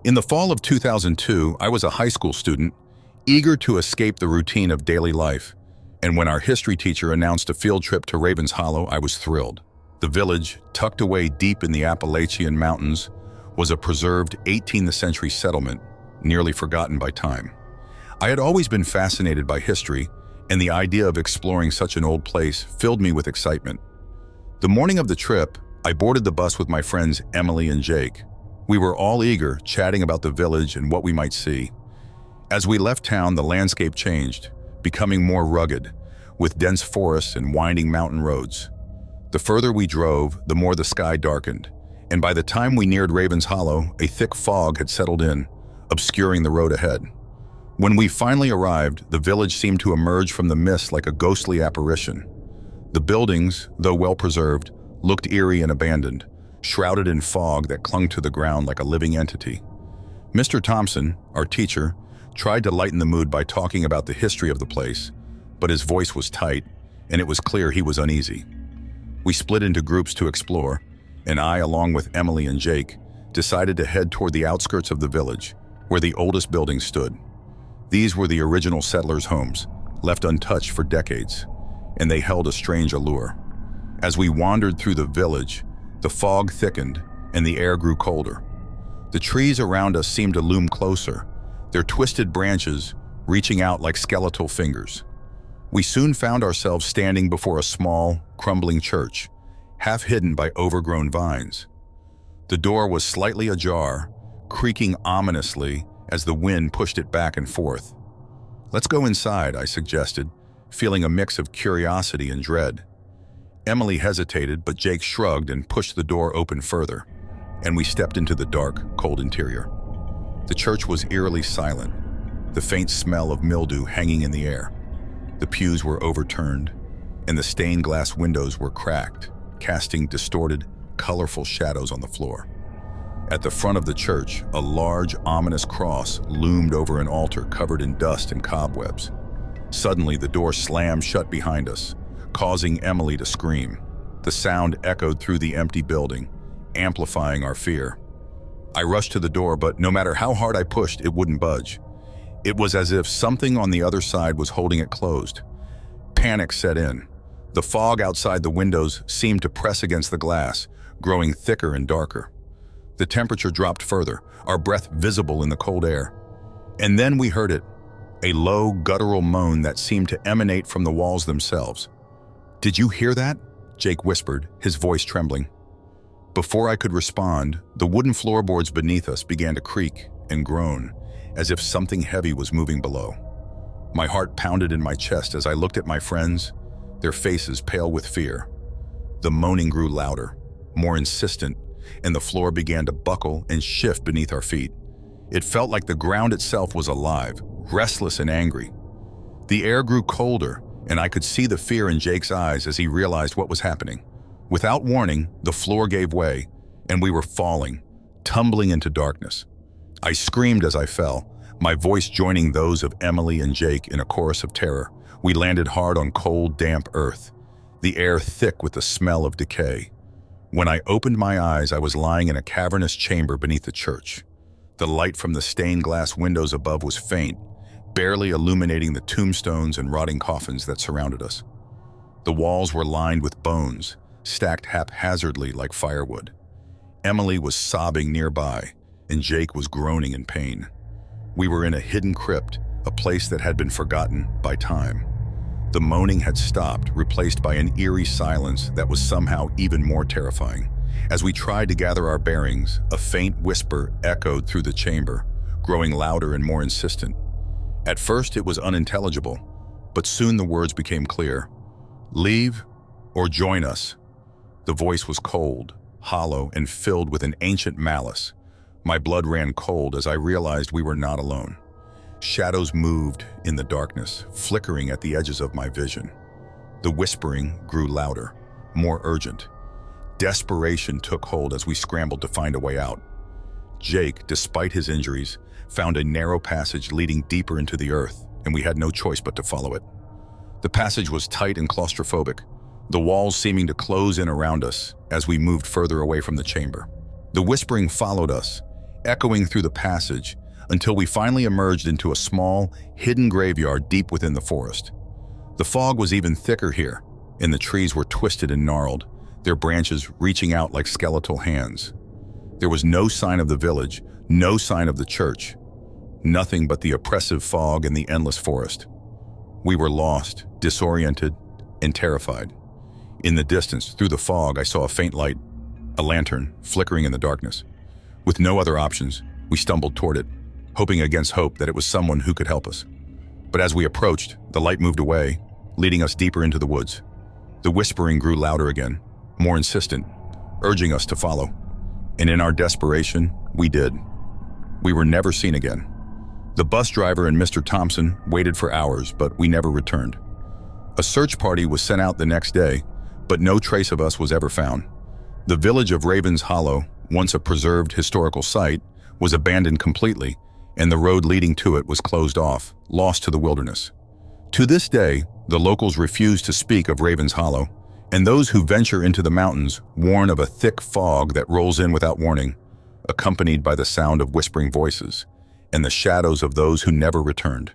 In the fall of 2002, I was a high school student, eager to escape the routine of daily life, and when our history teacher announced a field trip to Ravens Hollow, I was thrilled. The village, tucked away deep in the Appalachian Mountains, was a preserved 18th century settlement, nearly forgotten by time. I had always been fascinated by history, and the idea of exploring such an old place filled me with excitement. The morning of the trip, I boarded the bus with my friends Emily and Jake. We were all eager, chatting about the village and what we might see. As we left town, the landscape changed, becoming more rugged, with dense forests and winding mountain roads. The further we drove, the more the sky darkened, and by the time we neared Ravens Hollow, a thick fog had settled in, obscuring the road ahead. When we finally arrived, the village seemed to emerge from the mist like a ghostly apparition. The buildings, though well-preserved, looked eerie and abandoned, shrouded in fog that clung to the ground like a living entity. Mr. Thompson, our teacher, tried to lighten the mood by talking about the history of the place, but his voice was tight, and it was clear he was uneasy. We split into groups to explore, and I, along with Emily and Jake, decided to head toward the outskirts of the village, where the oldest buildings stood. These were the original settlers' homes, left untouched for decades, and they held a strange allure. As we wandered through the village, the fog thickened and the air grew colder. The trees around us seemed to loom closer, their twisted branches reaching out like skeletal fingers. We soon found ourselves standing before a small, crumbling church, half hidden by overgrown vines. The door was slightly ajar, creaking ominously as the wind pushed it back and forth. "Let's go inside," I suggested, feeling a mix of curiosity and dread. Emily hesitated, but Jake shrugged and pushed the door open further, and we stepped into the dark, cold interior. The church was eerily silent, the faint smell of mildew hanging in the air. The pews were overturned, and the stained glass windows were cracked, casting distorted, colorful shadows on the floor. At the front of the church, a large, ominous cross loomed over an altar covered in dust and cobwebs. Suddenly, the door slammed shut behind us, causing Emily to scream. The sound echoed through the empty building, amplifying our fear. I rushed to the door, but no matter how hard I pushed, it wouldn't budge. It was as if something on the other side was holding it closed. Panic set in. The fog outside the windows seemed to press against the glass, growing thicker and darker. The temperature dropped further, our breath visible in the cold air. And then we heard it, a low, guttural moan that seemed to emanate from the walls themselves. "Did you hear that?" Jake whispered, his voice trembling. Before I could respond, the wooden floorboards beneath us began to creak and groan, as if something heavy was moving below. My heart pounded in my chest as I looked at my friends, their faces pale with fear. The moaning grew louder, more insistent, and the floor began to buckle and shift beneath our feet. It felt like the ground itself was alive, restless and angry. The air grew colder, and I could see the fear in Jake's eyes as he realized what was happening. Without warning, the floor gave way, and we were falling, tumbling into darkness. I screamed as I fell, my voice joining those of Emily and Jake in a chorus of terror. We landed hard on cold, damp earth, the air thick with the smell of decay. When I opened my eyes, I was lying in a cavernous chamber beneath the church. The light from the stained glass windows above was faint, barely illuminating the tombstones and rotting coffins that surrounded us. The walls were lined with bones, stacked haphazardly like firewood. Emily was sobbing nearby, and Jake was groaning in pain. We were in a hidden crypt, a place that had been forgotten by time. The moaning had stopped, replaced by an eerie silence that was somehow even more terrifying. As we tried to gather our bearings, a faint whisper echoed through the chamber, growing louder and more insistent. At first it was unintelligible, but soon the words became clear. "Leave or join us." The voice was cold, hollow, and filled with an ancient malice. My blood ran cold as I realized we were not alone. Shadows moved in the darkness, flickering at the edges of my vision. The whispering grew louder, more urgent. Desperation took hold as we scrambled to find a way out. Jake, despite his injuries, found a narrow passage leading deeper into the earth, and we had no choice but to follow it. The passage was tight and claustrophobic, the walls seeming to close in around us as we moved further away from the chamber. The whispering followed us, echoing through the passage until we finally emerged into a small, hidden graveyard deep within the forest. The fog was even thicker here, and the trees were twisted and gnarled, their branches reaching out like skeletal hands. There was no sign of the village, no sign of the church, nothing but the oppressive fog and the endless forest. We were lost, disoriented, and terrified. In the distance, through the fog, I saw a faint light, a lantern flickering in the darkness. With no other options, we stumbled toward it, hoping against hope that it was someone who could help us. But as we approached, the light moved away, leading us deeper into the woods. The whispering grew louder again, more insistent, urging us to follow. And in our desperation, we did. We were never seen again. The bus driver and Mr. Thompson waited for hours, but we never returned. A search party was sent out the next day, but no trace of us was ever found. The village of Ravens Hollow, once a preserved historical site, was abandoned completely, and the road leading to it was closed off, lost to the wilderness. To this day, the locals refuse to speak of Ravens Hollow, and those who venture into the mountains warn of a thick fog that rolls in without warning, accompanied by the sound of whispering voices and the shadows of those who never returned.